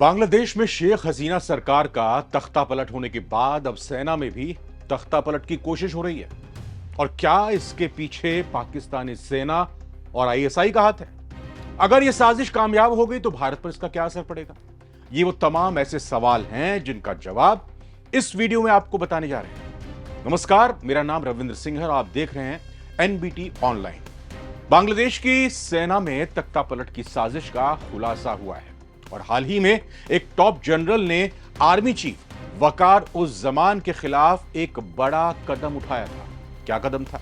बांग्लादेश में शेख हसीना सरकार का तख्ता पलट होने के बाद अब सेना में भी तख्ता पलट की कोशिश हो रही है। और क्या इसके पीछे पाकिस्तानी सेना और आईएसआई का हाथ है? अगर यह साजिश कामयाब हो गई तो भारत पर इसका क्या असर पड़ेगा? ये वो तमाम ऐसे सवाल हैं जिनका जवाब इस वीडियो में आपको बताने जा रहे हैं। नमस्कार, मेरा नाम रविंद्र सिंह है और आप देख रहे हैं एनबीटी ऑनलाइन। बांग्लादेश की सेना में तख्ता पलट की साजिश का खुलासा हुआ है और हाल ही में एक टॉप जनरल ने आर्मी चीफ वकार उस जमान के खिलाफ एक बड़ा कदम उठाया था। क्या कदम था?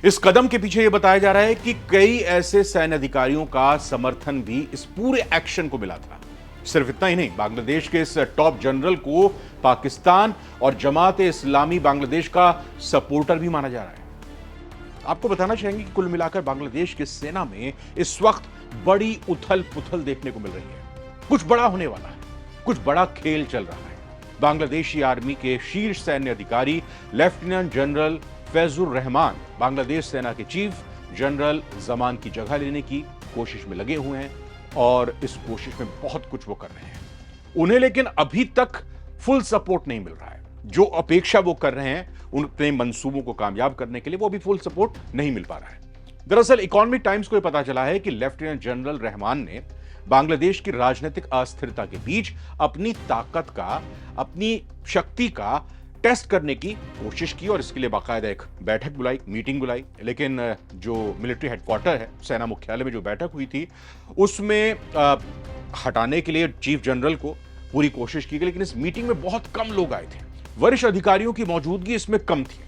इस कदम के पीछे यह बताया जा रहा है कि कई ऐसे सैन्य अधिकारियों का समर्थन भी इस पूरे एक्शन को मिला था। सिर्फ इतना ही नहीं, बांग्लादेश के इस टॉप जनरल को पाकिस्तान और जमात इस्लामी बांग्लादेश का सपोर्टर भी माना जा रहा है। आपको बताना चाहेंगे कि कुल मिलाकर बांग्लादेश की सेना में इस वक्त बड़ी उथल पुथल देखने को मिल रही है। कुछ बड़ा होने वाला है, कुछ बड़ा खेल चल रहा है। बांग्लादेशी आर्मी के शीर्ष सैन्य अधिकारी लेफ्टिनेंट जनरल फैजुर रहमान बांग्लादेश सेना के चीफ जनरल जमान की जगह लेने की कोशिश में लगे हुए हैं और इस कोशिश में बहुत कुछ वो कर रहे हैं। उन्हें लेकिन अभी तक फुल सपोर्ट नहीं मिल रहा है। जो अपेक्षा वो कर रहे हैं उन अपने मंसूबों को कामयाब करने के लिए, वो अभी फुल सपोर्ट नहीं मिल पा रहा है। दरअसल इकोनॉमिक टाइम्स को यह पता चला है कि लेफ्टिनेंट जनरल रहमान ने बांग्लादेश की राजनीतिक अस्थिरता के बीच अपनी ताकत का, अपनी शक्ति का टेस्ट करने की कोशिश की और इसके लिए बाकायदा एक बैठक बुलाई, मीटिंग बुलाई। लेकिन जो मिलिट्री हेडक्वार्टर है, सेना मुख्यालय में जो बैठक हुई थी, उसमें हटाने के लिए चीफ जनरल को पूरी कोशिश की गई, लेकिन इस मीटिंग में बहुत कम लोग आए थे। वरिष्ठ अधिकारियों की मौजूदगी इसमें कम थी।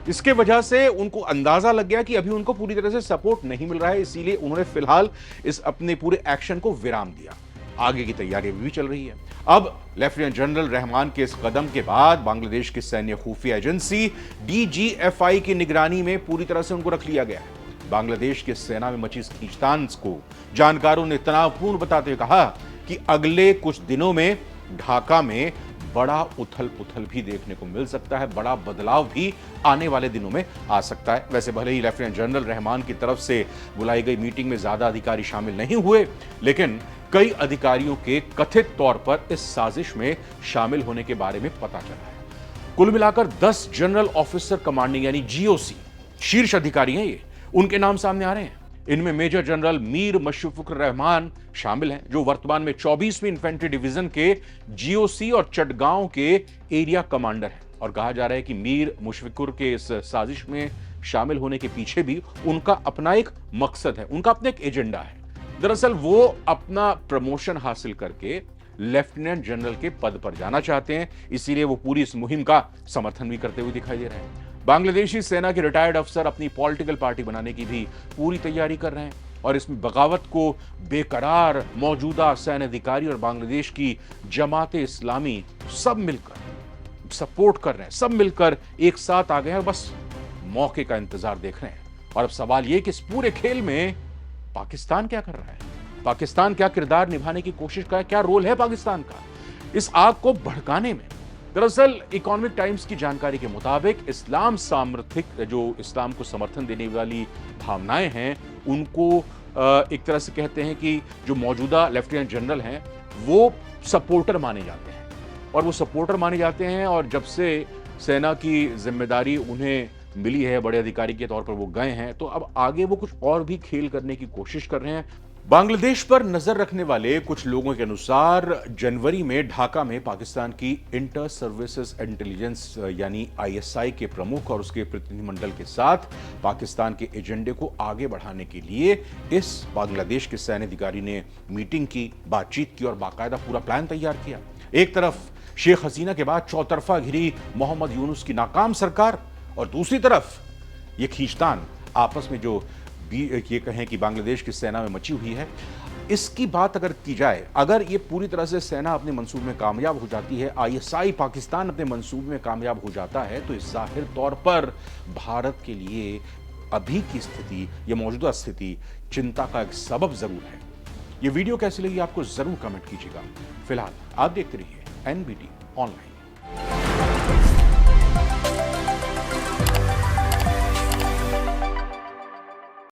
इसके वजह से उनको अंदाजा लग गया कि अभी उनको पूरी तरह से सपोर्ट नहीं मिल रहा है, इसीलिए उन्होंने फिलहाल इस अपने पूरे एक्शन को विराम दिया। आगे की तैयारी भी चल रही है। अब लेफ्टिनेंट जनरल रहमान के इस कदम के बाद बांग्लादेश की सैन्य खुफिया एजेंसी डीजीएफआई की निगरानी में पूरी तरह से उनको रख लिया गया है। बांग्लादेश की सेना में मची इस खींचतान को जानकारों ने तनावपूर्ण बताते हुए कहा कि अगले कुछ दिनों में ढाका में बड़ा उथल पुथल भी देखने को मिल सकता है, बड़ा बदलाव भी आने वाले दिनों में आ सकता है। वैसे भले ही लेफ्टिनेंट जनरल रहमान की तरफ से बुलाई गई मीटिंग में ज्यादा अधिकारी शामिल नहीं हुए, लेकिन कई अधिकारियों के कथित तौर पर इस साजिश में शामिल होने के बारे में पता चला है। कुल मिलाकर 10 जनरल ऑफिसर कमांडिंग यानी जीओसी शीर्ष अधिकारी हैं। ये उनके नाम सामने आ रहे हैं। इनमें मेजर जनरल मीर मुशफ़िकुर रहमान शामिल हैं, जो वर्तमान में 24वीं इन्फेंट्री डिवीजन के जीओसी और चटगांव के एरिया कमांडर हैं। और कहा जा रहा है कि मीर मुशफ़िकुर के इस साजिश में शामिल होने के पीछे भी उनका अपना एक मकसद है, उनका अपना एक एजेंडा है। दरअसल वो अपना प्रमोशन हासिल करके लेफ्टिनेंट जनरल के पद पर जाना चाहते हैं, इसीलिए वो पूरी इस मुहिम का समर्थन भी करते हुए दिखाई दे रहे हैं। बांग्लादेशी सेना के रिटायर्ड अफसर अपनी पॉलिटिकल पार्टी बनाने की भी पूरी तैयारी कर रहे हैं और इसमें बगावत को बेकरार मौजूदा सैन्य अधिकारी और बांग्लादेश की जमात इस्लामी सब मिलकर सपोर्ट कर रहे हैं। सब मिलकर एक साथ आ गए हैं, बस मौके का इंतजार देख रहे हैं। और अब सवाल यह कि इस पूरे खेल में पाकिस्तान क्या कर रहा है? पाकिस्तान क्या किरदार निभाने की कोशिश कर, क्या रोल है पाकिस्तान का इस आग को भड़काने में? दरअसल इकोनॉमिक टाइम्स की जानकारी के मुताबिक इस्लाम सामर्थ्यिक, जो इस्लाम को समर्थन देने वाली भावनाएं हैं, उनको एक तरह से कहते हैं कि जो मौजूदा लेफ्टिनेंट जनरल हैं वो सपोर्टर माने जाते हैं। और वो सपोर्टर माने जाते हैं और जब से सेना की जिम्मेदारी उन्हें मिली है, बड़े अधिकारी के तौर पर वो गए हैं, तो अब आगे वो कुछ और भी खेल करने की कोशिश कर रहे हैं। बांग्लादेश पर नजर रखने वाले कुछ लोगों के अनुसार जनवरी में ढाका में पाकिस्तान की इंटर सर्विसेज इंटेलिजेंस यानी आईएसआई के प्रमुख और उसके प्रतिनिधिमंडल के साथ पाकिस्तान के एजेंडे को आगे बढ़ाने के लिए इस बांग्लादेश के सैन्य अधिकारी ने मीटिंग की, बातचीत की और बाकायदा पूरा प्लान तैयार किया। एक तरफ शेख हसीना के बाद चौतरफा घिरी मोहम्मद यूनुस की नाकाम सरकार और दूसरी तरफ ये खींचतान आपस में जो ये कहें कि बांग्लादेश की सेना में मची हुई है। इसकी बात अगर की जाए, अगर ये पूरी तरह से सेना अपने मंसूबे में कामयाब हो जाती है, आईएसआई पाकिस्तान अपने मंसूबे में कामयाब हो जाता है, तो इस जाहिर तौर पर भारत के लिए अभी की स्थिति, ये मौजूदा स्थिति चिंता का एक सबब जरूर है। ये वीडियो कैसी लगी आपको जरूर कमेंट कीजिएगा। फिलहाल आप देखते रहिए एनबीटी ऑनलाइन।